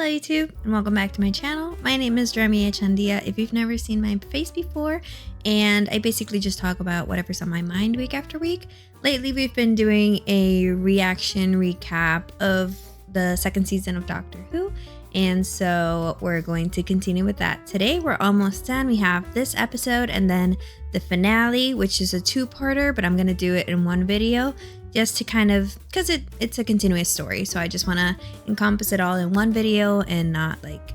Hello YouTube and welcome back to my channel. My name is Jeremiah Chandia if you've never seen my face before, and I basically just talk about whatever's on my mind week after week. Lately we've been doing a reaction recap of the second season of Doctor Who, and so we're going to continue with that. Today we're almost done. We have this episode and then the finale, which is a two-parter, but I'm going to do it in one video just to kind of, because it's a continuous story, so I just want to encompass it all in one video and not like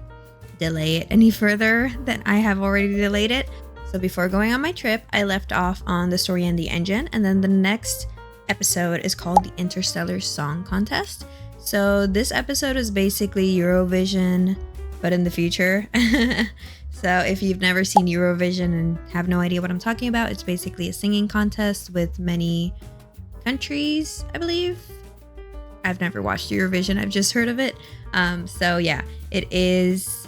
delay it any further than I have already delayed it. So before going on my trip, I left off on the story and the engine, and then the next episode is called the Interstellar Song Contest. So this episode is basically Eurovision, but in the future. So if you've never seen Eurovision and have no idea what I'm talking about, it's basically a singing contest with many countries, I believe. I've never watched Eurovision, I've just heard of it. So yeah, it is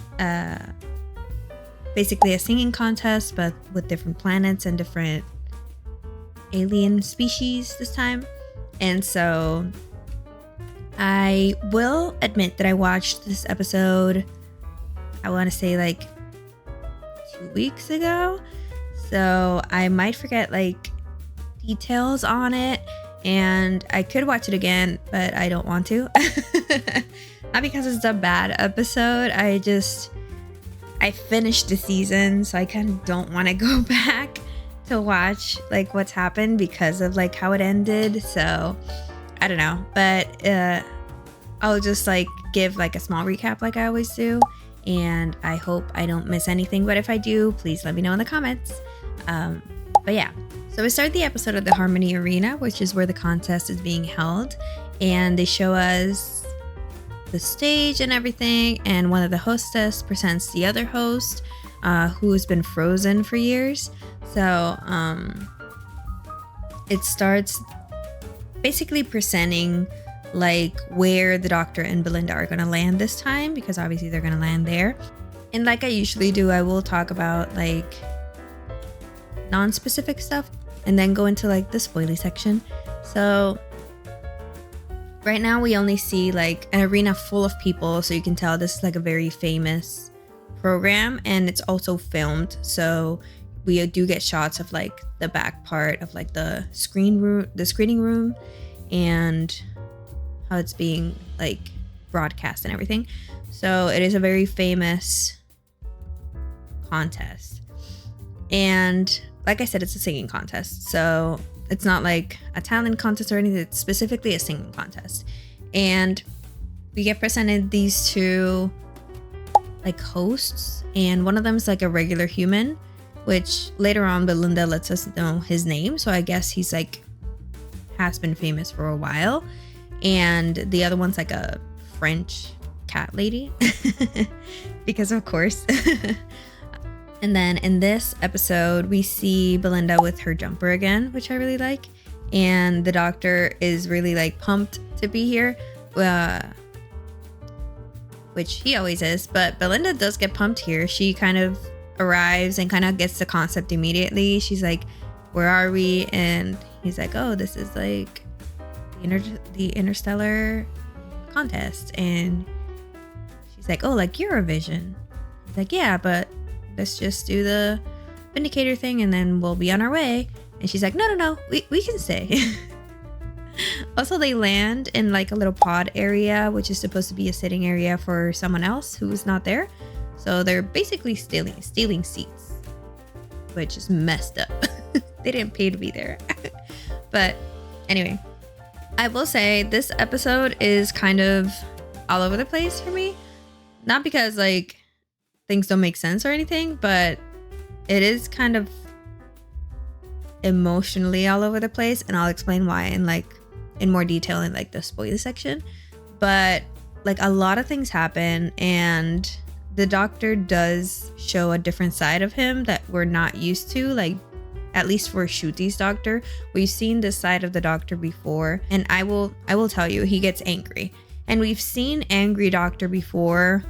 basically a singing contest, but with different planets and different alien species this time. And so I will admit that I watched this episode, I want to say like 2 weeks ago, so I might forget like details on it, and I could watch it again, but I don't want to. Not because it's a bad episode, I finished the season, so I kind of don't want to go back to watch like what's happened because of like how it ended. So I don't know, but I'll just like give like a small recap like I always do, and I hope I don't miss anything, but if I do, please let me know in the comments. But yeah, so we start the episode at the Harmony Arena, which is where the contest is being held, and they show us the stage and everything, and one of the hostess presents the other host who has been frozen for years. So it starts basically presenting like where the Doctor and Belinda are going to land this time, because obviously they're going to land there. And like I usually do, I will talk about like non-specific stuff and then go into like the spoily section. So right now we only see like an arena full of people, so you can tell this is like a very famous program, and it's also filmed, so we do get shots of like the back part of like the screening room and how it's being like broadcast and everything. So it is a very famous contest, and like I said, it's a singing contest, so it's not like a talent contest or anything. It's specifically a singing contest, and we get presented these two like hosts, and one of them is like a regular human, which later on Belinda lets us know his name, so I guess he's like has been famous for a while. And the other one's like a French cat lady because of course. And then in this episode we see Belinda with her jumper again, which I really like, and the Doctor is really like pumped to be here, which he always is, but Belinda does get pumped here. She kind of arrives and kind of gets the concept immediately. She's like, where are we? And he's like, oh, this is like the Interstellar contest. And she's like, oh, like Eurovision? He's like, yeah, but let's just do the Vindicator thing and then we'll be on our way. And she's like, no, we can stay. Also, they land in like a little pod area, which is supposed to be a sitting area for someone else who's not there. So they're basically stealing seats, which is messed up. They didn't pay to be there. But anyway, I will say this episode is kind of all over the place for me. Not because like things don't make sense or anything, but it is kind of emotionally all over the place, and I'll explain why in more detail in like the spoiler section. But like a lot of things happen, and the Doctor does show a different side of him that we're not used to, like at least for Ncuti's Doctor. We've seen this side of the Doctor before, and I will tell you, he gets angry, and we've seen angry Doctor before.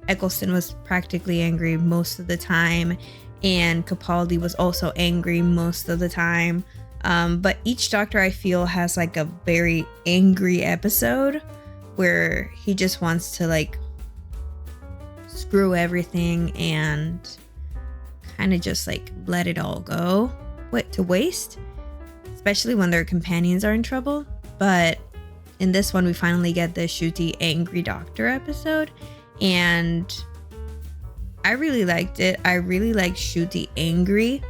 Eccleston was practically angry most of the time, and Capaldi was also angry most of the time. But each Doctor I feel has like a very angry episode, where he just wants to like screw everything and kind of just like let it all go to waste, especially when their companions are in trouble. But in this one, we finally get the Ncuti Angry Doctor episode, and I really liked it. I really like Ncuti Angry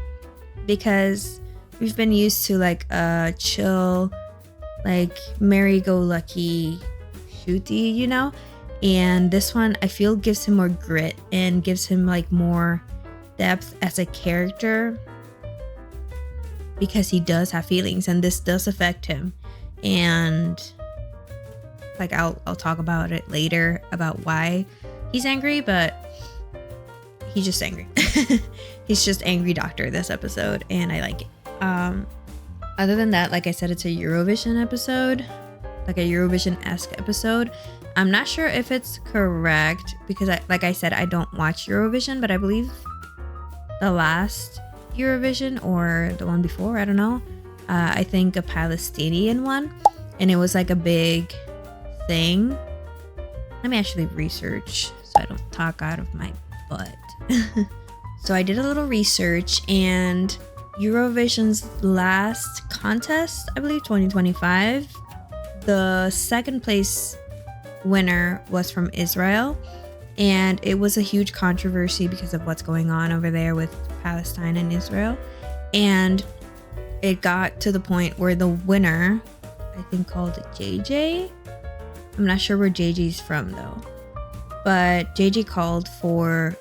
because we've been used to like a chill, like merry-go-lucky Ncuti, you know? And this one I feel gives him more grit and gives him like more depth as a character, because he does have feelings and this does affect him. And like I'll talk about it later about why he's angry, but he's just angry. He's just angry doctor this episode, and I like it. Other than that, like I said, it's a Eurovision episode, like a Eurovision-esque episode. I'm not sure if it's correct because like I said, I don't watch Eurovision, but I believe the last Eurovision or the one before, I don't know, I think a Palestinian one, and it was like a big thing. Let me actually research so I don't talk out of my butt. So I did a little research, and Eurovision's last contest, I believe 2025, the second place winner was from Israel, and it was a huge controversy because of what's going on over there with Palestine and Israel. And it got to the point where the winner, I think called JJ, I'm not sure where JJ's from though, but JJ called for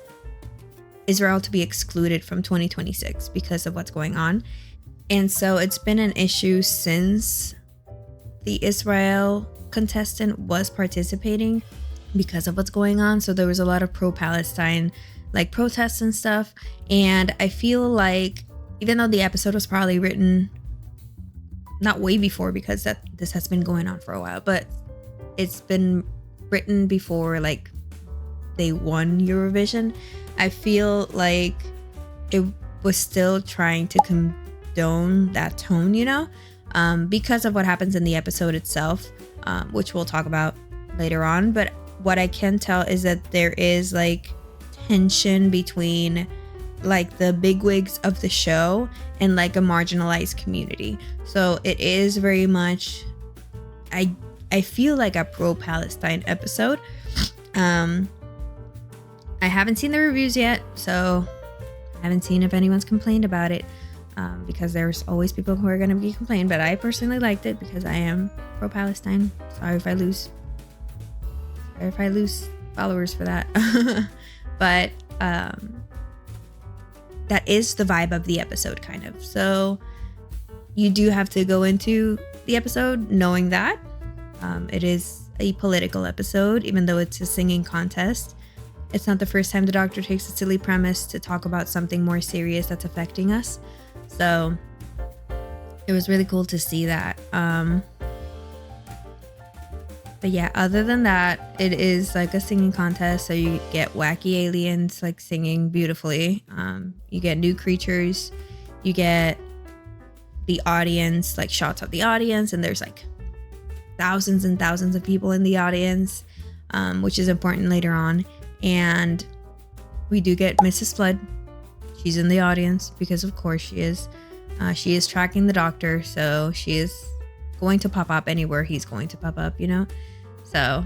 Israel to be excluded from 2026 because of what's going on. And so it's been an issue since the Israel contestant was participating because of what's going on. So there was a lot of pro-Palestine like protests and stuff. And I feel like even though the episode was probably written not way before, because this has been going on for a while, but it's been written before like they won Eurovision, I feel like it was still trying to condone that tone, you know, because of what happens in the episode itself, which we'll talk about later on. But what I can tell is that there is like tension between like the bigwigs of the show and like a marginalized community. So it is very much, I feel like a pro-Palestine episode. I haven't seen the reviews yet, so I haven't seen if anyone's complained about it, because there's always people who are going to be complaining, but I personally liked it because I am pro-Palestine. Sorry if I lose followers for that. But that is the vibe of the episode, kind of. So you do have to go into the episode knowing that it is a political episode, even though it's a singing contest. It's not the first time the Doctor takes a silly premise to talk about something more serious that's affecting us. So it was really cool to see that. But yeah, other than that, it is like a singing contest. So you get wacky aliens like singing beautifully. You get new creatures. You get the audience, like shots of the audience. And there's like thousands and thousands of people in the audience, which is important later on. And we do get Mrs. Flood. She's in the audience because of course she is. She is tracking the Doctor, so she is going to pop up anywhere he's going to pop up, you know? So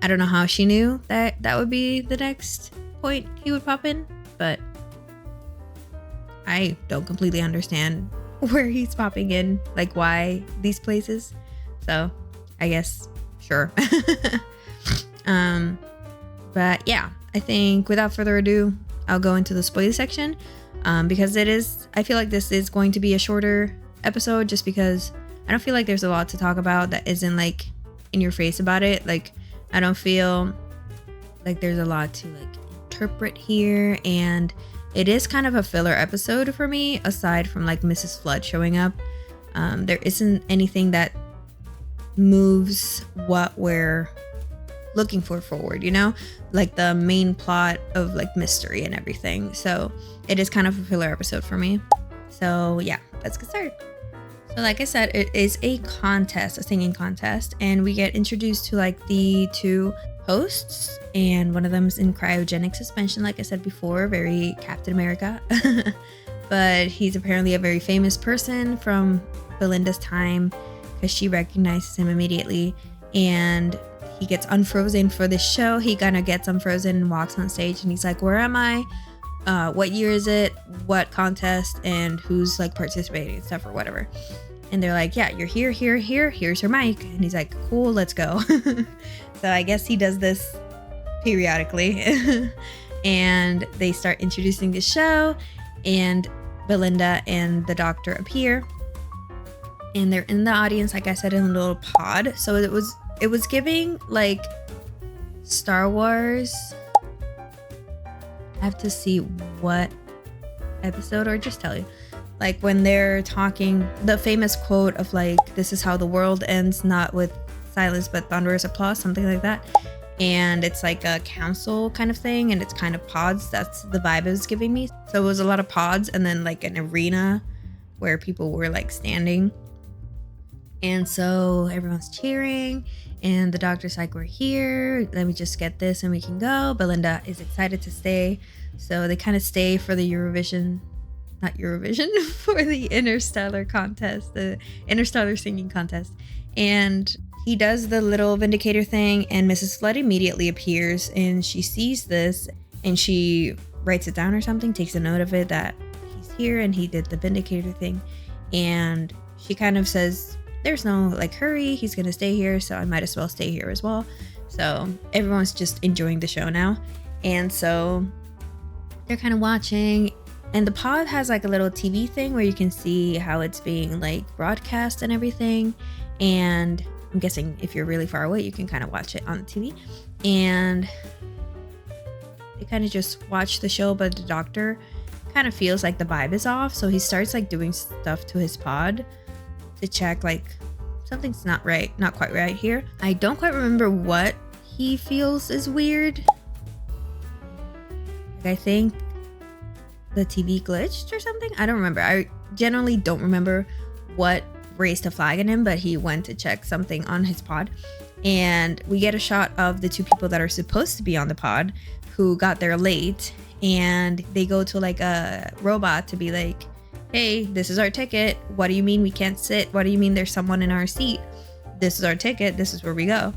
I don't know how she knew that that would be the next point he would pop in, but I don't completely understand where he's popping in, like why these places. So I guess, sure. But yeah, I think without further ado, I'll go into the spoiler section, because I feel like this is going to be a shorter episode just because I don't feel like there's a lot to talk about that isn't like in your face about it. Like, I don't feel like there's a lot to like interpret here, and it is kind of a filler episode for me, aside from like Mrs. Flood showing up. There isn't anything that moves what we're looking for forward, you know, like the main plot of like mystery and everything. So it is kind of a filler episode for me. So yeah, let's get started. So like I said, it is a contest, a singing contest, and we get introduced to like the two hosts, and one of them is in cryogenic suspension, like I said before, very Captain America. But he's apparently a very famous person from Belinda's time because she recognizes him immediately, and he gets unfrozen for this show. He kind of gets unfrozen and walks on stage, and he's like, "Where am I? What year is it? What contest? And who's like participating and stuff or whatever?" And they're like, "Yeah, you're here, here, here. Here's your mic." And he's like, "Cool, let's go." So I guess he does this periodically. And they start introducing the show, and Belinda and the doctor appear, and they're in the audience, like I said, in a little pod. So it was giving like Star Wars. I have to see what episode, or just tell you, like when they're talking, the famous quote of like, "This is how the world ends, not with silence but thunderous applause," something like that. And it's like a council kind of thing, and it's kind of pods. That's the vibe it was giving me. So it was a lot of pods, and then like an arena where people were like standing. And so everyone's cheering, and the doctor's like, "We're here. Let me just get this and we can go." Belinda is excited to stay. So they kind of stay for the not Eurovision, for the Interstellar contest, the Interstellar singing contest. And he does the little vindicator thing, and Mrs. Flood immediately appears, and she sees this, and she writes it down or something, takes a note of it that he's here and he did the vindicator thing. And she kind of says, "There's no like hurry, he's gonna stay here, so I might as well stay here as well." So everyone's just enjoying the show now. And so they're kind of watching, and the pod has like a little TV thing where you can see how it's being like broadcast and everything. And I'm guessing if you're really far away, you can kind of watch it on the TV. And they kind of just watch the show, but the doctor kind of feels like the vibe is off. So he starts like doing stuff to his pod to check like something's not quite right here. I don't quite remember what he feels is weird. Like, I think the TV glitched or something. I don't remember. I generally don't remember what raised a flag in him, but he went to check something on his pod. And we get a shot of the two people that are supposed to be on the pod who got there late, and they go to like a robot to be like, "Hey, this is our ticket. What do you mean we can't sit? What do you mean there's someone in our seat? This is our ticket. This is where we go."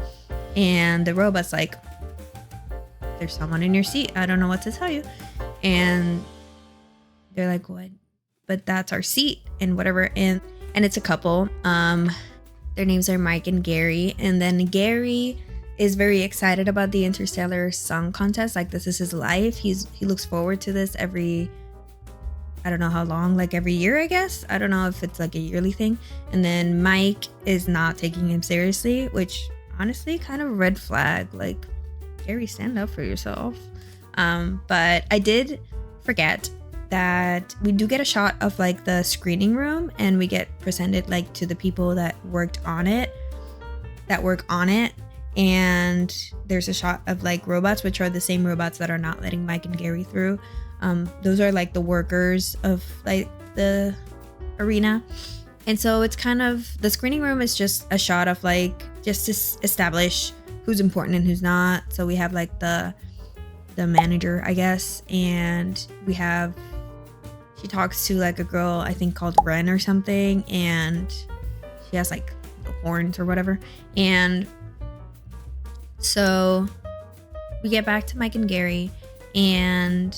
And the robot's like, "There's someone in your seat. I don't know what to tell you." And they're like, "What? But that's our seat," and whatever. And it's a couple. Their names are Mike and Gary. And then Gary is very excited about the Interstellar song contest. Like, this is his life. He looks forward to this every, I don't know how long, like every year, I guess. I don't know if it's like a yearly thing. And then Mike is not taking him seriously, which honestly kind of red flag. Like, Gary, stand up for yourself. But I did forget that we do get a shot of like the screening room, and we get presented like to the people that work on it. And there's a shot of like robots, which are the same robots that are not letting Mike and Gary through. Those are like the workers of like the arena. And so it's kind of, the screening room is just a shot of like, just to establish who's important and who's not. So we have like the manager, I guess, and she talks to like a girl, I think called Ren or something, and she has like the horns or whatever. And so we get back to Mike and Gary, and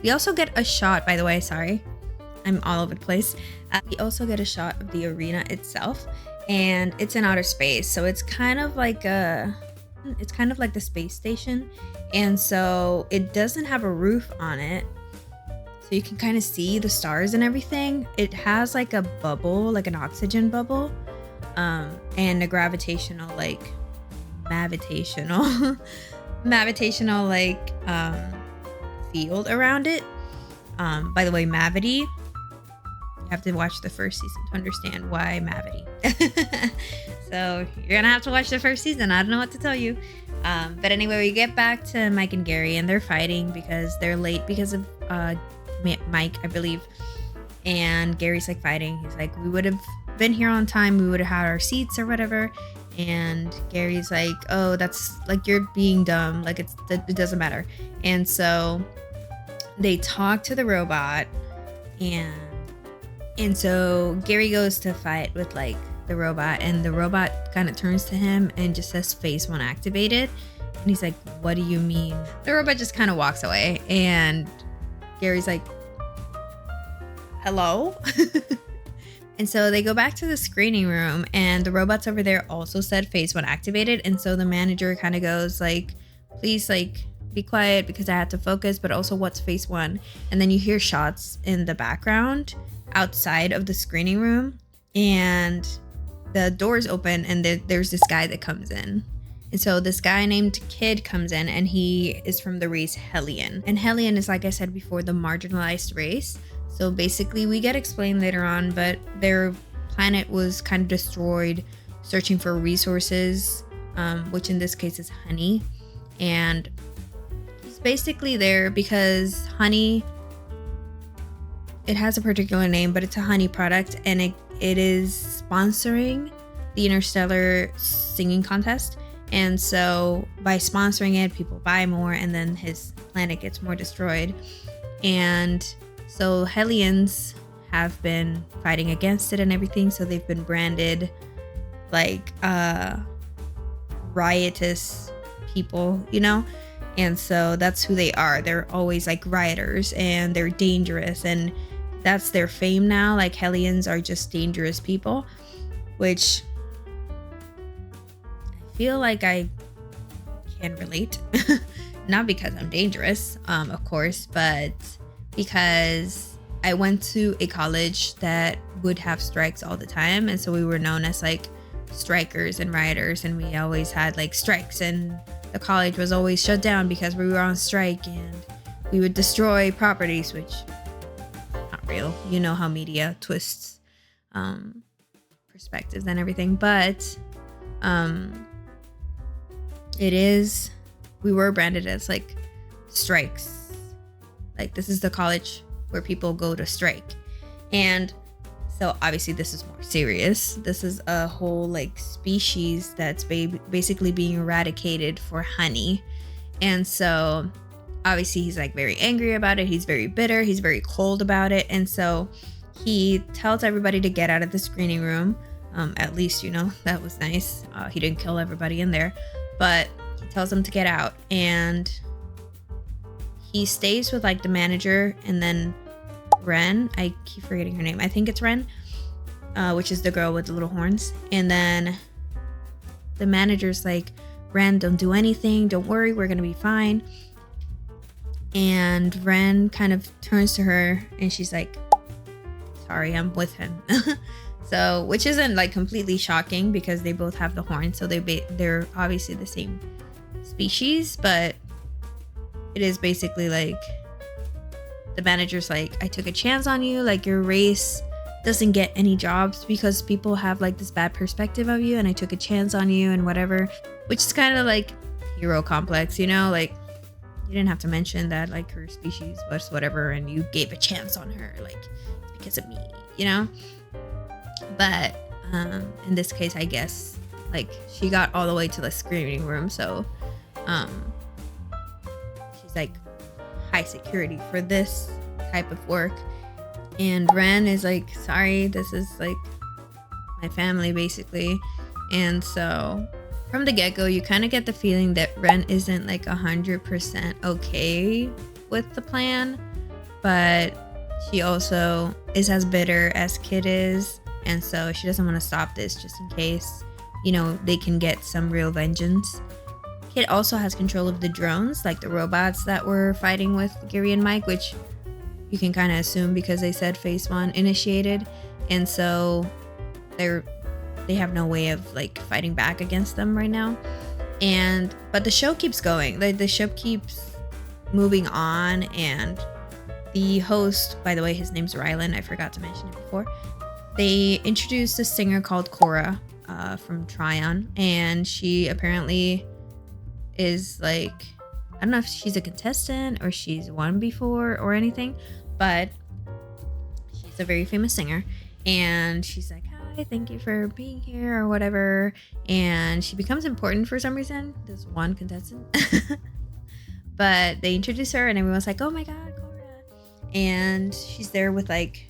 we also get a shot, by the way, sorry, I'm all over the place. We also get a shot of the arena itself, and it's in outer space. So it's kind of like the space station. And so it doesn't have a roof on it, so you can kind of see the stars and everything. It has like a bubble, like an oxygen bubble, and a gravitational like mavitational like field around it. By the way, Mavity, you have to watch the first season to understand why Mavity. So you're gonna have to watch the first season. I don't know what to tell you. But anyway, we get back to Mike and Gary, and they're fighting because they're late because of Mike, I believe. And Gary's like fighting. He's like, we would have been here on time, we would have had our seats or whatever. And Gary's like, oh, that's like, you're being dumb. Like, it doesn't matter. And so they talk to the robot, and so Gary goes to fight with like the robot, and the robot kind of turns to him and just says phase 1 activated. And he's like, what do you mean? The robot just kind of walks away, and Gary's like, hello? And so they go back to the screening room, and the robots over there also said phase 1 activated. And so the manager kind of goes like, please, like, be quiet because I had to focus, but also what's phase 1? And then you hear shots in the background outside of the screening room, and the doors open, and there's this guy that comes in. And so this guy named Kid comes in, and he is from the race Hellion. And Hellion is, like I said before, the marginalized race. So basically, we get explained later on, but their planet was kind of destroyed searching for resources, which in this case is honey. And he's basically there because honey, it has a particular name, but it's a honey product, and it is sponsoring the Interstellar singing contest. And so by sponsoring it, people buy more, and then his planet gets more destroyed. And so Hellions have been fighting against it and everything. So they've been branded like riotous people, you know? And so that's who they are. They're always like rioters, and they're dangerous, and that's their fame now. Like, Hellions are just dangerous people, which I feel like I can relate. Not because I'm dangerous, of course, but because I went to a college that would have strikes all the time. And so we were known as like strikers and rioters, and we always had like strikes, and the college was always shut down because we were on strike, and we would destroy properties, which not real. You know how media twists perspectives and everything. But we were branded as like strikes. Like, this is the college where people go to strike. And so obviously this is more serious. This is a whole like species that's basically being eradicated for honey. And so obviously he's like very angry about it. He's very bitter. He's very cold about it. And so he tells everybody to get out of the screening room. At least, you know, that was nice. He didn't kill everybody in there, but he tells them to get out. And he stays with like the manager, and then Ren, I keep forgetting her name. I think it's Ren, which is the girl with the little horns. And then the manager's like, Ren, don't do anything. Don't worry. We're going to be fine. And Ren kind of turns to her, and she's like, sorry, I'm with him. So, which isn't like completely shocking because they both have the horns. So they're obviously the same species, but it is basically like the manager's like, I took a chance on you. Like, your race doesn't get any jobs because people have like this bad perspective of you, and I took a chance on you and whatever, which is kind of like hero complex, you know? Like, you didn't have to mention that like her species was whatever, and you gave a chance on her, like, because of me, you know? But in this case, I guess like she got all the way to the screening room, so she's like high security for this type of work. And Ren is like, sorry, this is like my family basically. And so from the get-go, you kind of get the feeling that Ren isn't like 100% okay with the plan, but she also is as bitter as Kid is, and so she doesn't want to stop this just in case, you know, they can get some real vengeance. Kid also has control of the drones, like the robots that were fighting with Gary and Mike, which you can kind of assume because they said phase 1 initiated, and so they have no way of like fighting back against them right now. But the show keeps going. The show keeps moving on, and the host, by the way, his name's Rylan. I forgot to mention it before. They introduced a singer called Cora from Tryon, and she apparently is like, I don't know if she's a contestant or she's won before or anything, but she's a very famous singer. And she's like, hi, hi, thank you for being here or whatever. And she becomes important for some reason. This one contestant. But they introduce her and everyone's like, oh my God, Cora. And she's there with like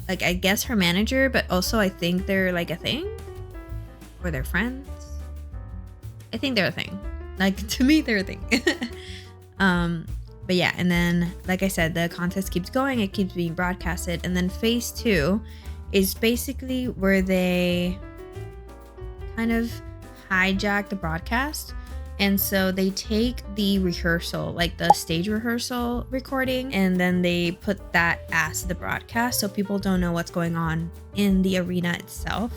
I guess her manager, but also I think they're like a thing. Or they're friends. I think they're a thing. Like, to me, they're a thing. But yeah, and then, like I said, the contest keeps going. It keeps being broadcasted. And then phase 2 is basically where they kind of hijack the broadcast. And so they take the rehearsal, like the stage rehearsal recording, and then they put that as the broadcast so people don't know what's going on in the arena itself.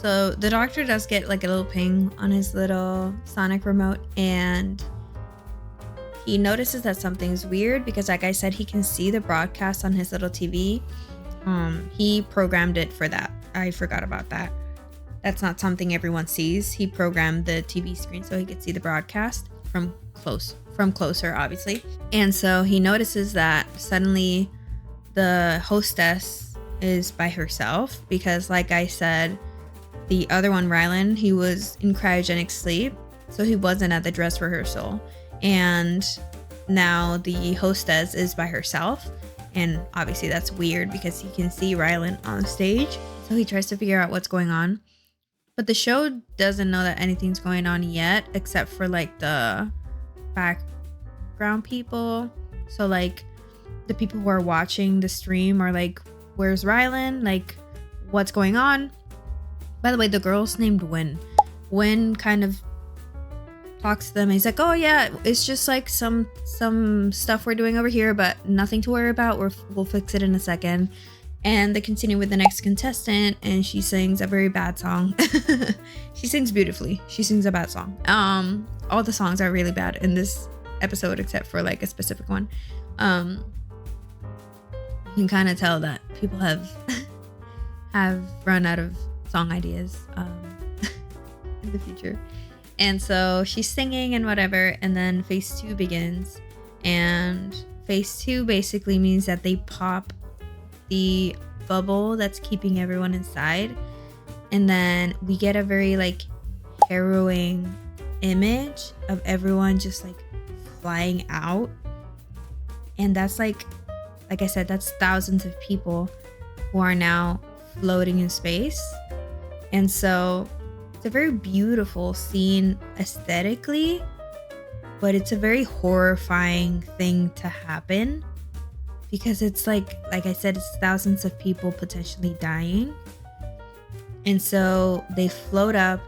So the doctor does get like a little ping on his little sonic remote, and he notices that something's weird because, like I said, he can see the broadcast on his little TV. He programmed it for that. I forgot about that. That's not something everyone sees. He programmed the TV screen so he could see the broadcast from closer, obviously. And so he notices that suddenly the hostess is by herself because, like I said, the other one, Rylan, he was in cryogenic sleep, so he wasn't at the dress rehearsal. And now the hostess is by herself. And obviously that's weird because he can see Rylan on stage. So he tries to figure out what's going on. But the show doesn't know that anything's going on yet, except for like the background people. So like the people who are watching the stream are like, where's Rylan? Like, what's going on? By the way, the girl's named Win. Win kind of talks to them. He's like, oh yeah, it's just like some stuff we're doing over here, but nothing to worry about. We'll fix it in a second. And they continue with the next contestant, and she sings a very bad song. She sings beautifully. She sings a bad song. All the songs are really bad in this episode except for like a specific one. You can kind of tell that people have run out of song ideas in the future. And so she's singing and whatever, and then phase 2 begins. And phase 2 basically means that they pop the bubble that's keeping everyone inside, and then we get a very like harrowing image of everyone just like flying out. And that's like I said, that's thousands of people who are now floating in space. And so it's a very beautiful scene aesthetically, but it's a very horrifying thing to happen because it's like I said, it's thousands of people potentially dying. And so they float up,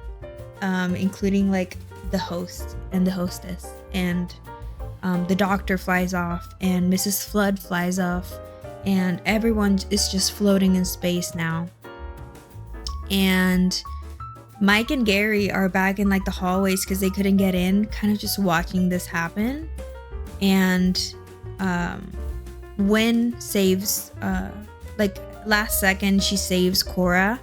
including like the host and the hostess, and the doctor flies off, and Mrs. Flood flies off, and everyone is just floating in space now. And Mike and Gary are back in like the hallways because they couldn't get in, kind of just watching this happen. And Win saves, like last second, she saves Cora,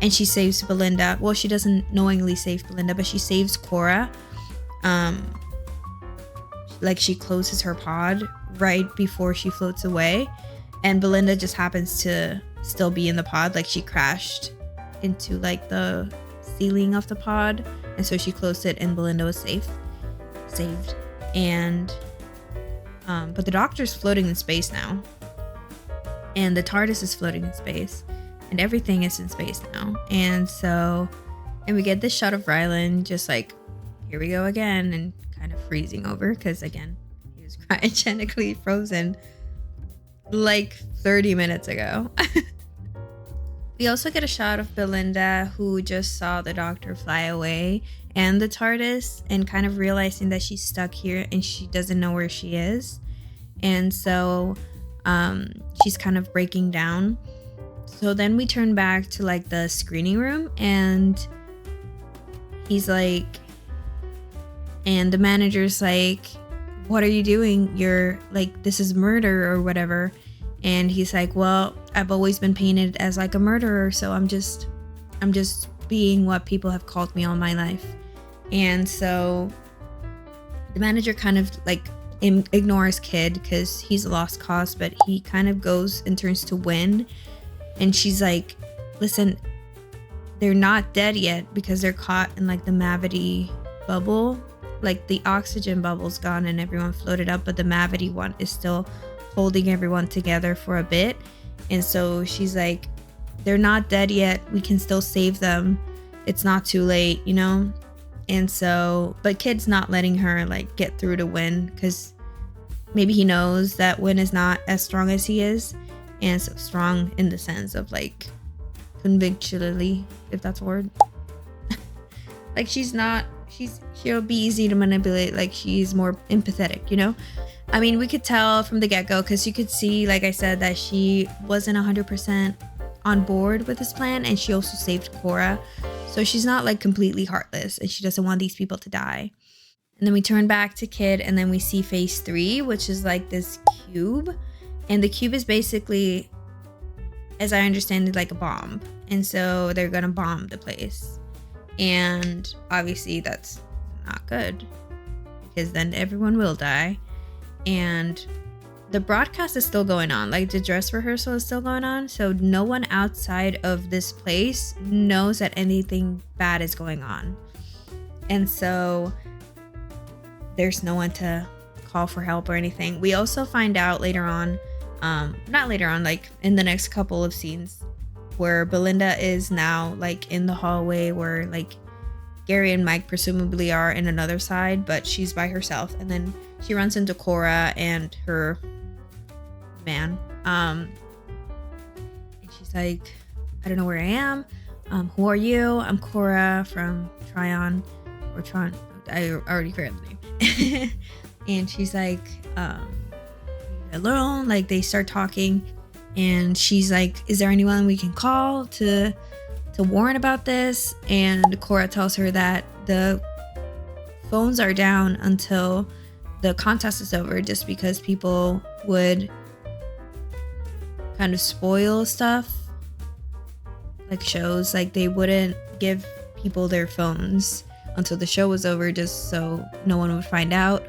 and she saves Belinda. Well, she doesn't knowingly save Belinda, but she saves Cora. Like she closes her pod right before she floats away, and Belinda just happens to still be in the pod. Like she crashed into like the ceiling of the pod, and so she closed it, and Belinda was saved. And but the doctor's floating in space now, and the TARDIS is floating in space, and everything is in space now. And we get this shot of Rylan just like, here we go again, and kind of freezing over because again he was cryogenically frozen like 30 minutes ago. We also get a shot of Belinda, who just saw the doctor fly away and the TARDIS, and kind of realizing that she's stuck here and she doesn't know where she is. And so she's kind of breaking down. So then we turn back to like the screening room, and he's like, and the manager's like, what are you doing? You're like, this is murder or whatever. And he's like, well, I've always been painted as like a murderer, so I'm just being what people have called me all my life. And so the manager kind of like ignores Kid because he's a lost cause, but he kind of goes and turns to Win, and she's like, listen, they're not dead yet because they're caught in like the Mavity bubble. Like the oxygen bubble's gone and everyone floated up, but the Mavity one is still holding everyone together for a bit. And so she's like, they're not dead yet. We can still save them. It's not too late, you know? And so, but Kid's not letting her like get through to Win because maybe he knows that Win is not as strong as he is. And so strong in the sense of like convictionally, if that's a word. Like she'll be easy to manipulate. Like she's more empathetic, you know? I mean, we could tell from the get-go because you could see, like I said, that she wasn't 100% on board with this plan, and she also saved Cora. So she's not like completely heartless, and she doesn't want these people to die. And then we turn back to Kid, and then we see phase 3, which is like this cube. And the cube is basically, as I understand it, like a bomb. And so they're gonna bomb the place. And obviously that's not good because then everyone will die. And the broadcast is still going on, like the dress rehearsal is still going on, so no one outside of this place knows that anything bad is going on. And so there's no one to call for help or anything. We also find out later on, not later on, like in the next couple of scenes, where Belinda is now like in the hallway where like Gary and Mike presumably are in another side, but she's by herself. And then she runs into Cora and her man. And she's like, I don't know where I am. Who are you? I'm Cora from Tryon. Or Tron. I already forgot the name. And she's like, alone. Like they start talking. And she's like, is there anyone we can call to warn about this? And Cora tells her that the phones are down until the contest is over, just because people would kind of spoil stuff, like shows. Like they wouldn't give people their phones until the show was over, just so no one would find out.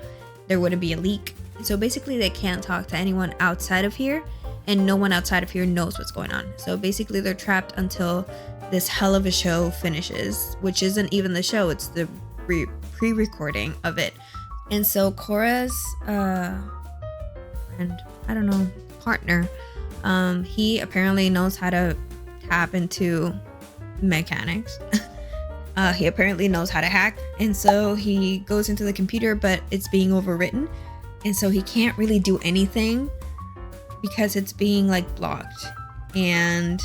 There wouldn't be a leak. So basically they can't talk to anyone outside of here, and no one outside of here knows what's going on. So basically they're trapped until this hell of a show finishes, which isn't even the show, it's the pre-recording of it. And so Cora's partner, he apparently knows how to tap into mechanics. He apparently knows how to hack, and so he goes into the computer, but it's being overwritten, and so he can't really do anything because it's being like blocked. And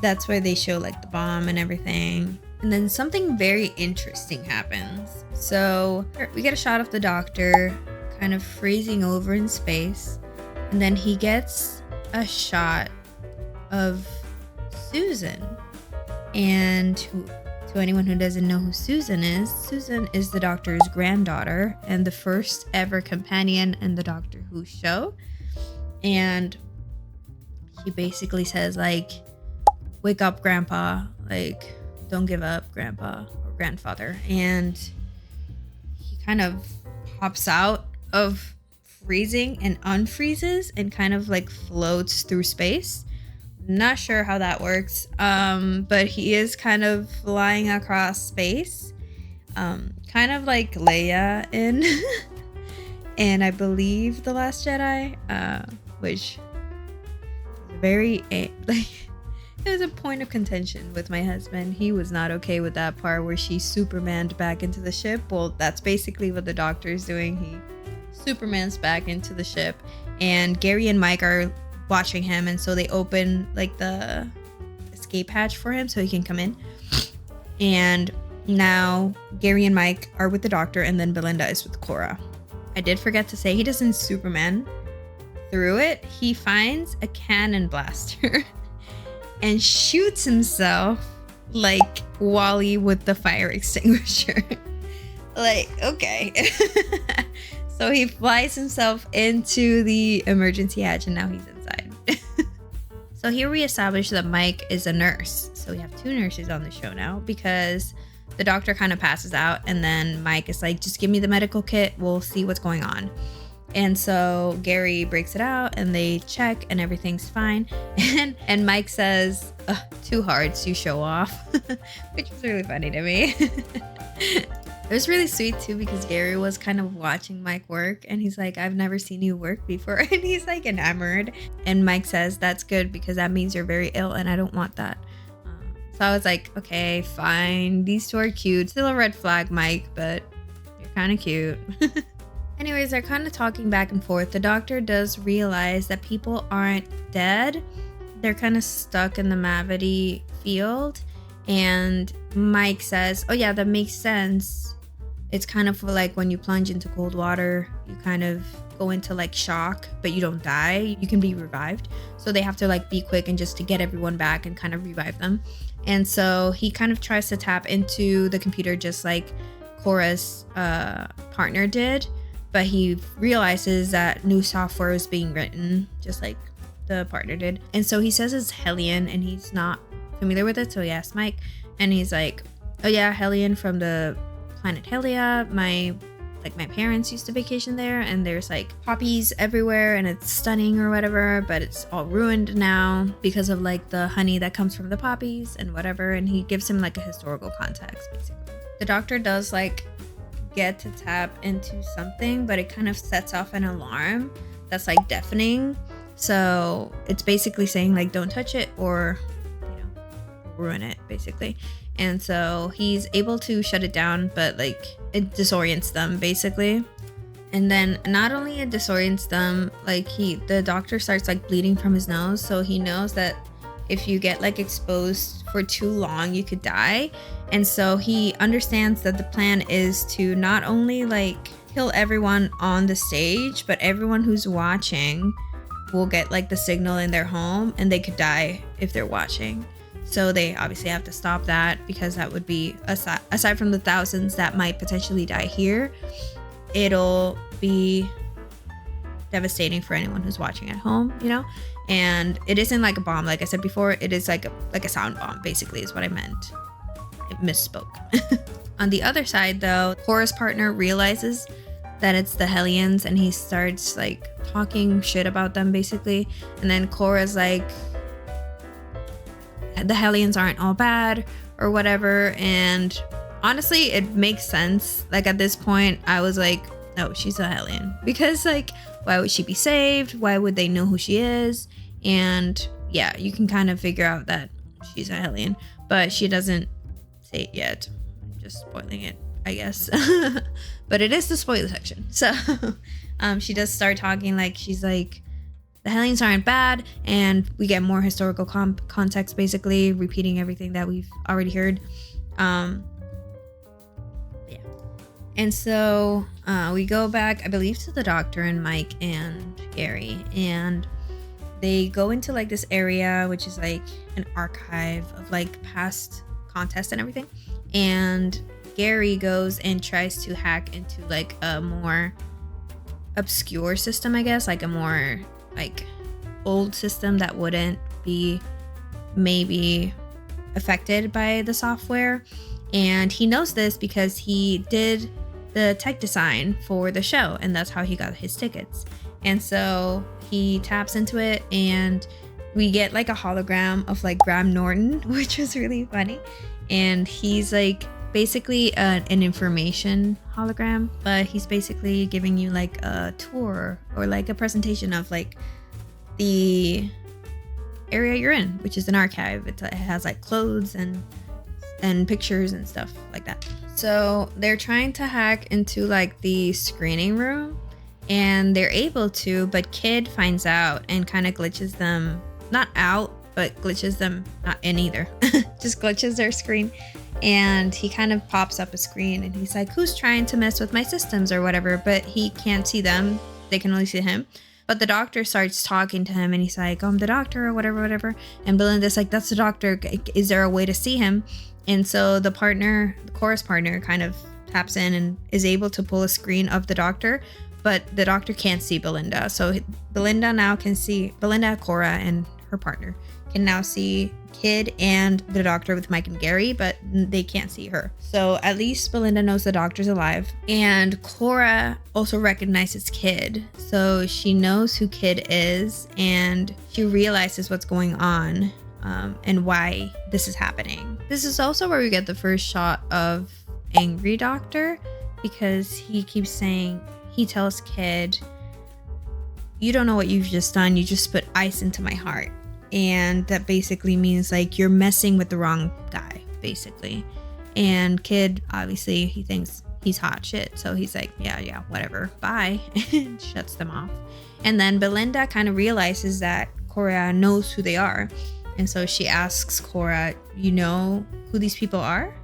that's why they show like the bomb and everything. And then something very interesting happens. So we get a shot of the Doctor kind of freezing over in space, and then he gets a shot of Susan. And to anyone who doesn't know who Susan is the Doctor's granddaughter and the first ever companion in the Doctor Who show. And he basically says like, wake up, Grandpa, like don't give up, Grandpa or grandfather. And he kind of pops out of freezing and unfreezes and kind of like floats through space. Not sure how that works, but he is kind of flying across space, kind of like Leia in and I believe The Last Jedi, which is very like, it was a point of contention with my husband. He was not okay with that part where she Supermaned back into the ship. Well, that's basically what the Doctor is doing. He Supermans back into the ship, and Gary and Mike are watching him, and so they open like the escape hatch for him so he can come in. And now Gary and Mike are with the Doctor, and then Belinda is with Cora. I did forget to say he doesn't Superman through it. He finds a cannon blaster and shoots himself like Wally with the fire extinguisher. Like, okay. So he flies himself into the emergency hatch, and now he's inside. So here we establish that Mike is a nurse. So we have two nurses on the show now, because the Doctor kind of passes out, and then Mike is like, just give me the medical kit, we'll see what's going on. And so Gary breaks it out and they check and everything's fine. And Mike says, "Too hard to show off," which was really funny to me. It was really sweet too because Gary was kind of watching Mike work and he's like, "I've never seen you work before." And he's like enamored. And Mike says, "That's good because that means you're very ill and I don't want that." So I was like, okay, fine. These two are cute. Still a red flag, Mike, but you're kind of cute. Anyways, they're kind of talking back and forth. The doctor does realize that people aren't dead. They're kind of stuck in the Mavity field. And Mike says, "Oh yeah, that makes sense. It's kind of like when you plunge into cold water, you kind of go into like shock, but you don't die. You can be revived." So they have to like be quick and just to get everyone back and kind of revive them. And so he kind of tries to tap into the computer just like Cora's partner did. But he realizes that new software is being written, just like the partner did. And so he says it's Hellion, and he's not familiar with it. So he asks Mike, and he's like, "Oh yeah, Hellion from the planet Helia. My parents used to vacation there, and there's like poppies everywhere, and it's stunning or whatever. But it's all ruined now because of like the honey that comes from the poppies and whatever." And he gives him like a historical context, basically. The doctor does like get to tap into something, but it kind of sets off an alarm that's like deafening. So it's basically saying like, don't touch it or, ruin it, basically. And so he's able to shut it down, but like it disorients them basically. And then not only it disorients them, like the doctor starts like bleeding from his nose. So he knows that if you get like exposed for too long, you could die. And so he understands that the plan is to not only like kill everyone on the stage, but everyone who's watching will get like the signal in their home and they could die if they're watching. So they obviously have to stop that because that would be, aside from the thousands that might potentially die here, it'll be devastating for anyone who's watching at home, And it isn't like a bomb, like I said before. It is like a sound bomb, basically, is what I meant. I misspoke. On the other side, though, Cora's partner realizes that it's the Hellions, and he starts like talking shit about them, basically. And then Cora's like, the Hellions aren't all bad or whatever. And honestly, it makes sense. Like at this point, I was like, no, she's a Hellion, because like, why would she be saved? Why would they know who she is? And yeah, you can kind of figure out that she's a Hellion, but she doesn't say it yet. I'm just spoiling it, I guess. But it is the spoiler section. So she does start talking like, she's like, the Hellions aren't bad, and we get more historical context, basically repeating everything that we've already heard. And so we go back, I believe, to the doctor and Mike and Gary, and they go into like this area, which is like an archive of like past contests and everything. And Gary goes and tries to hack into like a more obscure system, I guess, like a more like old system that wouldn't be maybe affected by the software. And he knows this because he did the tech design for the show, and that's how he got his tickets. And so he taps into it, and we get like a hologram of like Graham Norton, which was really funny. And he's like basically an information hologram, but he's basically giving you like a tour or like a presentation of like the area you're in, which is an archive. It has like clothes and pictures and stuff like that. So they're trying to hack into like the screening room, and they're able to, but Kid finds out and kind of glitches them, not out, but glitches them not in either. Just glitches their screen. And he kind of pops up a screen, and he's like, who's trying to mess with my systems or whatever, but he can't see them. They can only see him. But the doctor starts talking to him, and he's like, I'm the doctor or whatever. And Belinda's like, that's the doctor. Is there a way to see him? And so the chorus partner kind of taps in and is able to pull a screen of the doctor, but the doctor can't see Belinda. So Belinda, Cora, and her partner can now see Kid and the doctor with Mike and Gary, but they can't see her. So at least Belinda knows the doctor's alive. And Cora also recognizes Kid. So she knows who Kid is, and she realizes what's going on and why this is happening. This is also where we get the first shot of Angry Doctor, because he keeps saying, he tells Kid, "You don't know what you've just done. You just put ice into my heart." And that basically means like you're messing with the wrong guy, basically. And Kid, obviously, he thinks he's hot shit. So he's like, yeah, whatever, bye. And shuts them off. And then Belinda kind of realizes that Cora knows who they are. And so she asks Cora, "You know who these people are?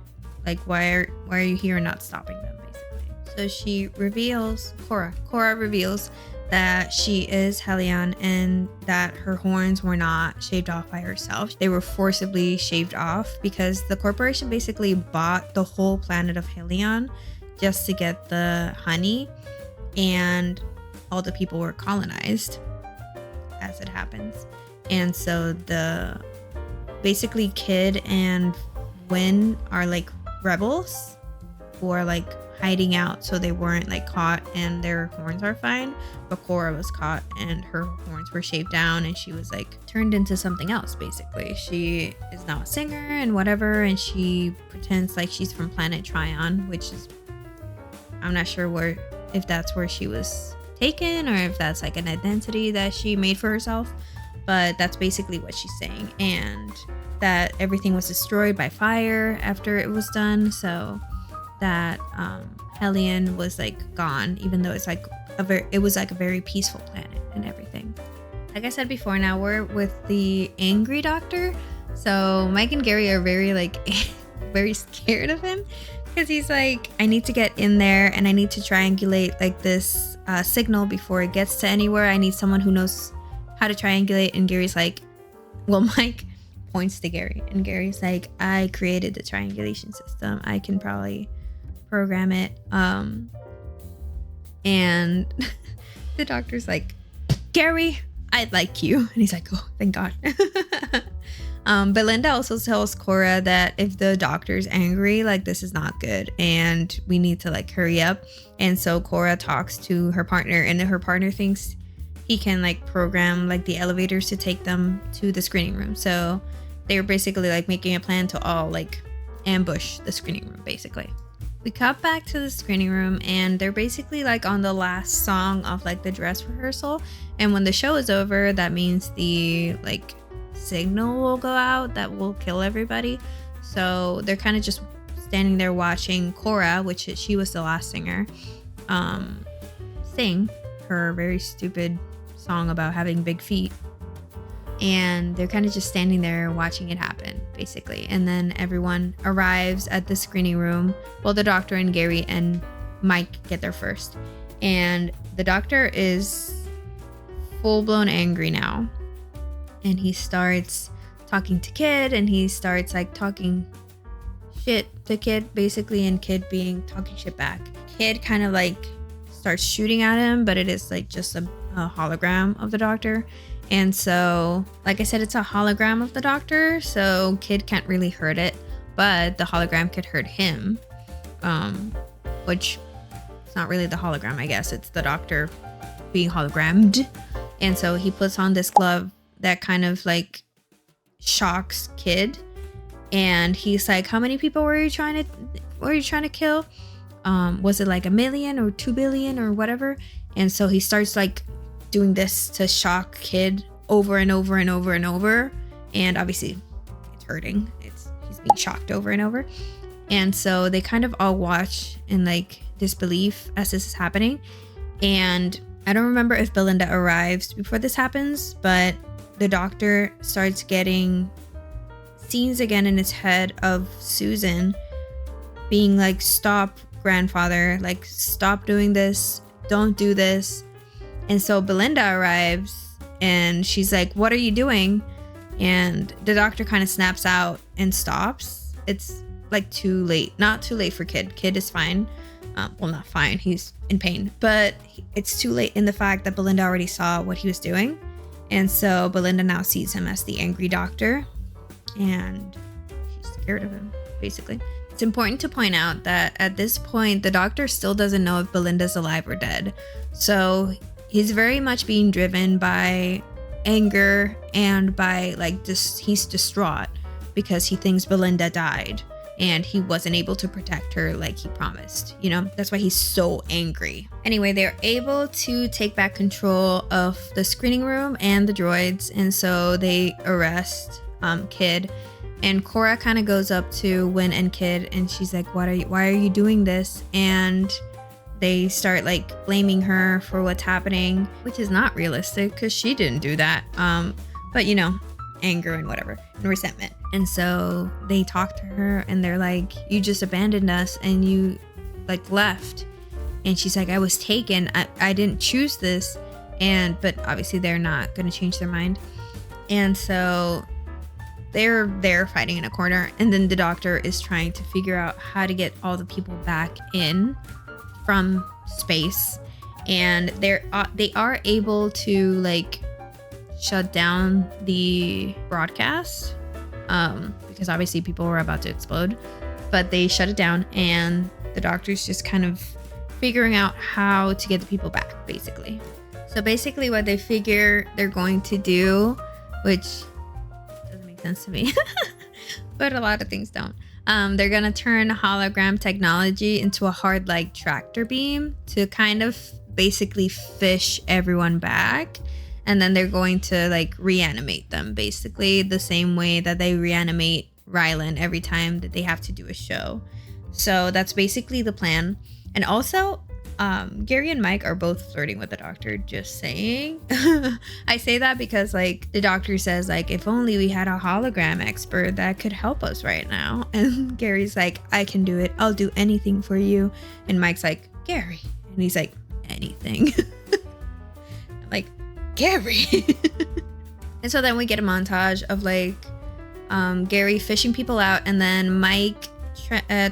Like, why are you here and not stopping them?" Basically. So she reveals, Cora reveals that she is Helion and that her horns were not shaved off by herself. They were forcibly shaved off because the corporation basically bought the whole planet of Helion just to get the honey, and all the people were colonized, as it happens. And so basically Kid and Wynn are like rebels who are like hiding out so they weren't like caught, and their horns are fine. But Cora was caught and her horns were shaved down, and she was like turned into something else. Basically, she is now a singer and whatever, and she pretends like she's from planet Tryon, which is, I'm not sure if that's where she was taken or if that's like an identity that she made for herself, but that's basically what she's saying. And that everything was destroyed by fire after it was done, so that Helion was like gone, even though it's like it was like a very peaceful planet and everything. Like I said before, now we're with the Angry Doctor. So Mike and Gary are very like very scared of him, because he's like, "I need to get in there and I need to triangulate like this signal before it gets to anywhere. I need someone who knows how to triangulate." And Gary's like, well, Mike points to Gary, and Gary's like, "I created the triangulation system. I can probably program it." And the doctor's like, "Gary, I like you." And he's like, "Oh, thank God." Belinda also tells Cora that if the doctor's angry, like this is not good and we need to like hurry up. And so Cora talks to her partner, and her partner thinks he can like program like the elevators to take them to the screening room. So they were basically like making a plan to all like ambush the screening room, basically. We cut back to the screening room, and they're basically like on the last song of like the dress rehearsal. And when the show is over, that means the like signal will go out that will kill everybody. So they're kind of just standing there watching Cora, which she was the last singer, sing her very stupid song about having big feet. And they're kind of just standing there watching it happen, basically. And then everyone arrives at the screening room. Well, the doctor and Gary and Mike get there first. And the doctor is full-blown angry now. And he starts talking to Kid, and he starts like talking shit to Kid, basically, and Kid talking shit back. Kid kind of like starts shooting at him, but it is like just a hologram of the doctor. And so, like I said, it's a hologram of the doctor, so Kid can't really hurt it, but the hologram could hurt him, which it's not really the hologram, I guess. It's the doctor being hologrammed. And so he puts on this glove that kind of like shocks Kid, and he's like, "How many people were you trying to kill? Was it like 1 million or 2 billion or whatever?" And so he starts like doing this to shock Kid over and over and over and over, and obviously it's hurting. He's being shocked over and over. And so they kind of all watch in like disbelief as this is happening. And I don't remember if Belinda arrives before this happens, but the doctor starts getting scenes again in his head of Susan being like, "Stop, grandfather, like stop doing this, don't do this." And so Belinda arrives, and she's like, "What are you doing?" And the doctor kind of snaps out and stops. It's like too late. Not too late for Kid. Kid is fine. Well, not fine. He's in pain. But it's too late in the fact that Belinda already saw what he was doing. And so Belinda now sees him as the angry doctor, and she's scared of him, basically. It's important to point out that at this point, the doctor still doesn't know if Belinda's alive or dead. So he's very much being driven by anger and by he's distraught because he thinks Belinda died and he wasn't able to protect her like he promised. That's why he's so angry. Anyway, they're able to take back control of the screening room and the droids, and so they arrest Kid. And Cora kind of goes up to Win and Kid, and she's like, why are you doing this? And they start blaming her for what's happening, which is not realistic because she didn't do that. But anger and whatever, and resentment. And so they talk to her and they're like, you just abandoned us and you left. And she's like, I was taken. I didn't choose this. But obviously they're not going to change their mind. And so they're fighting in a corner, and then the doctor is trying to figure out how to get all the people back in from space, and they are able to shut down the broadcast because obviously people were about to explode, but they shut it down, and the doctor's just kind of figuring out how to get the people back, basically. So basically what they figure they're going to do, which sense to me but a lot of things don't, they're gonna turn hologram technology into a hard tractor beam to kind of basically fish everyone back, and then they're going to reanimate them basically the same way that they reanimate Rylan every time that they have to do a show. So that's basically the plan. And also Gary and Mike are both flirting with the doctor, just saying. I say that because the doctor says if only we had a hologram expert that could help us right now. And Gary's like, I can do it. I'll do anything for you. And Mike's like, Gary. And he's like, anything. I'm like, Gary. And so then we get a montage of Gary fishing people out, and then Mike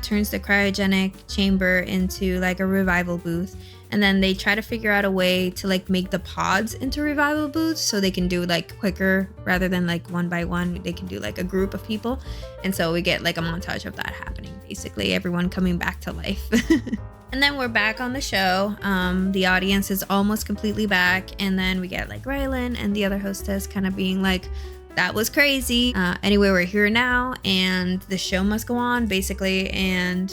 turns the cryogenic chamber into a revival booth, and then they try to figure out a way to make the pods into revival booths so they can do quicker rather than one by one. They can do a group of people, and so we get a montage of that happening, basically everyone coming back to life. And then we're back on the show. The audience is almost completely back, and then we get Rylan and the other hostess kind of being that was crazy. Anyway, we're here now, and the show must go on, basically. And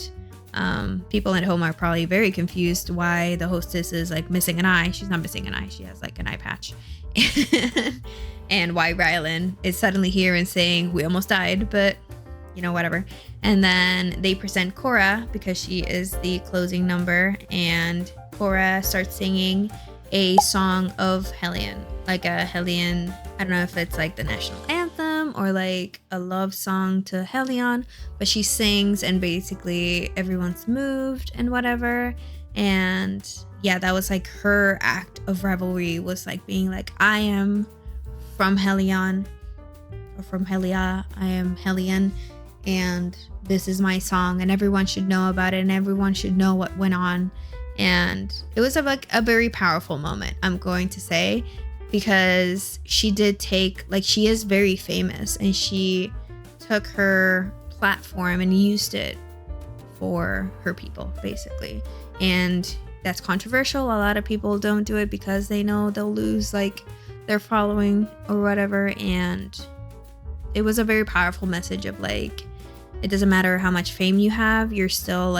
people at home are probably very confused why the hostess is missing an eye. She's not missing an eye. She has an eye patch. And why Rylan is suddenly here and saying we almost died, but whatever. And then they present Cora because she is the closing number, and Cora starts singing a song of Hellion, a Hellion. I don't know if it's the national anthem or a love song to Hellion, but she sings and basically everyone's moved and whatever. And yeah, that was her act of revelry, was being I am from Hellion, or from Hellia, I am Hellion, and this is my song, and everyone should know about it, and everyone should know what went on. And it was a very powerful moment, I'm going to say, because she did take, she is very famous, and she took her platform and used it for her people, basically. And that's controversial. A lot of people don't do it because they know they'll lose their following or whatever. And it was a very powerful message of it doesn't matter how much fame you have, you're still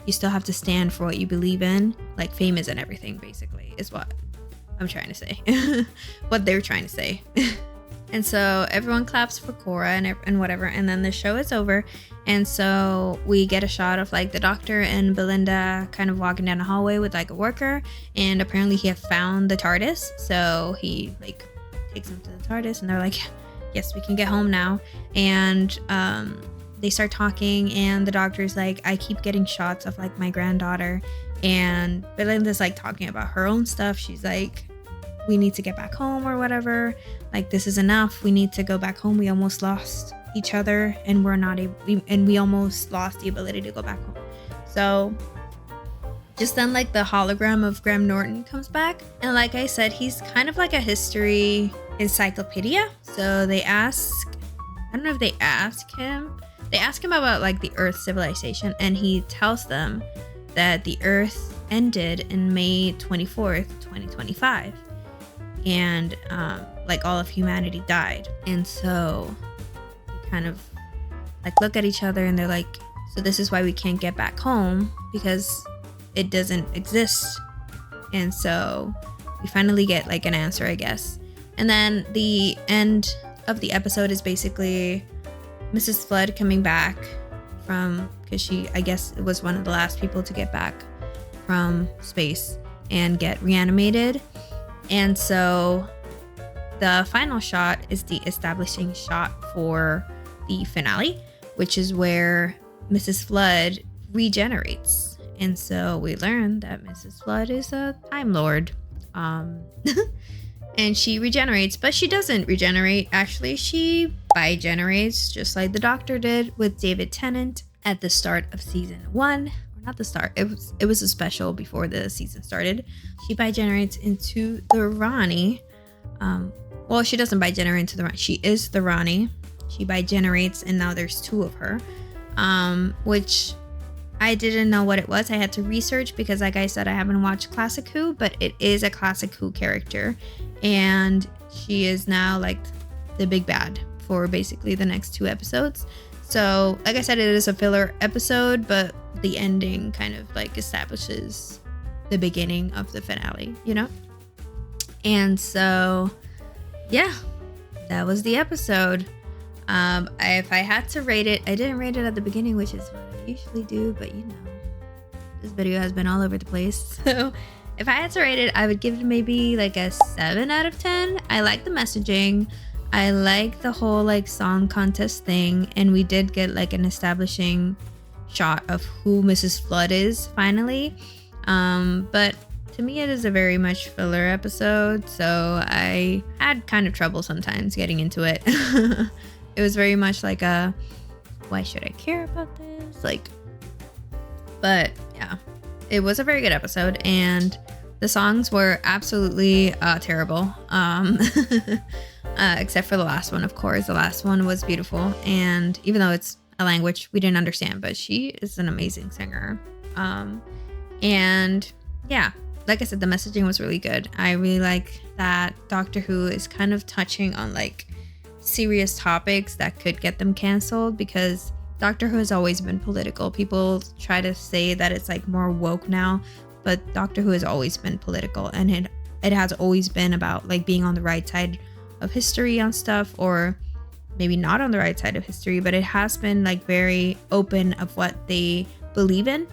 you still have to stand for what you believe in. Fame isn't everything, basically, is what I'm trying to say. What they're trying to say. And so everyone claps for Cora and whatever, and then the show is over. And so we get a shot of the doctor and Belinda kind of walking down a hallway with a worker, and apparently he had found the TARDIS. So he takes them to the TARDIS, and they're like, yes, we can get home now. And they start talking, and the doctor's I keep getting shots of my granddaughter, and Belinda's talking about her own stuff. She's we need to get back home or whatever. This is enough. We need to go back home. We almost lost each other, and we almost lost the ability to go back home. So just then like the hologram of Graham Norton comes back. And like I said, he's kind of like a history encyclopedia. So they ask, I don't know if they ask him about like the Earth civilization, and he tells them that the Earth ended in May 24th, 2025. And like all of humanity died. And so they kind of like look at each other and they're like, so this is why we can't get back home, because it doesn't exist. And so we finally get like an answer, I guess. And then the end of the episode is basically Mrs. Flood coming back from, because she, I guess, it was one of the last people to get back from space and get reanimated. And so the final shot is the establishing shot for the finale, which is where Mrs. Flood regenerates. And so we learn that Mrs. Flood is a Time Lord. And she regenerates, but she doesn't regenerate. Actually, she bigenerates, just like the Doctor did with David Tennant at the start of season 1. Or not the start, it was a special before the season started. She bigenerates into the Ronnie. Well, she doesn't bigenerate into the Ronnie. She is the Ronnie. She bigenerates, and now there's 2 of her. Which I didn't know what it was. I had to research because, like I said, I haven't watched Classic Who, but it is a Classic Who character. And she is now like the big bad for basically the next 2 episodes. So, like I said, it is a filler episode, but the ending kind of like establishes the beginning of the finale, you know? And so, yeah, that was the episode. If I had to rate it, I didn't rate it at the beginning, which is what I usually do, but you know, this video has been all over the place. So if I had to rate it, I would give it maybe like a 7 out of 10. I like the messaging. I like the whole like song contest thing. And we did get like an establishing shot of who Mrs. Flood is finally. But to me, it is a very much filler episode. So I had kind of trouble sometimes getting into it. It was very much like a, why should I care about this? Like, but yeah, it was a very good episode, and the songs were absolutely terrible. Except for the last one, of course. The last one was beautiful, and even though it's a language we didn't understand, but she is an amazing singer. And yeah, like I said, the messaging was really good. I really like that Doctor Who is kind of touching on like serious topics that could get them canceled, because Doctor Who has always been political. People try to say that it's like more woke now, but Doctor Who has always been political, and it has always been about like being on the right side of history on stuff, or maybe not on the right side of history, but it has been like very open of what they believe in.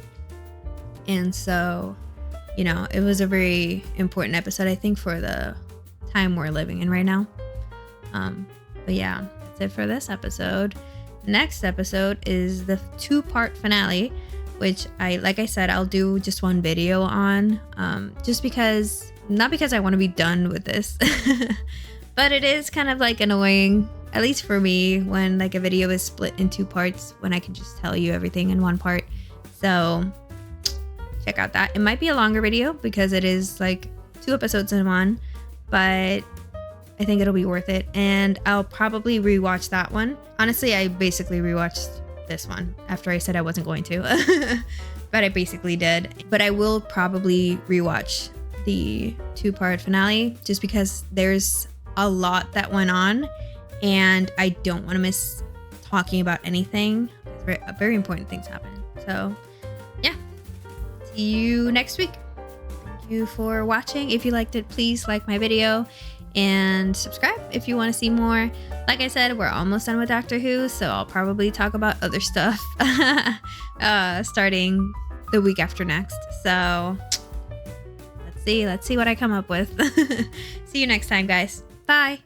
And so, you know, it was a very important episode, I think, for the time we're living in right now. But yeah, that's it for this episode. Next episode is the 2-part finale, which like I said, I'll do just one video on, just because, not because I want to be done with this, but it is kind of like annoying, at least for me, when like a video is split in 2 parts, when I can just tell you everything in one part. So check out that. It might be a longer video because it is like 2 episodes in one, but I think it'll be worth it, and I'll probably rewatch that one. Honestly, I basically rewatched this one after I said I wasn't going to, but I basically did. But I will probably rewatch the 2-part finale just because there's a lot that went on, and I don't want to miss talking about anything. Very important things happen. So yeah, see you next week. Thank you for watching. If you liked it, please like my video and subscribe if you want to see more. Like I said, we're almost done with Doctor Who, so I'll probably talk about other stuff starting the week after next. So let's see what I come up with. See you next time, guys. Bye.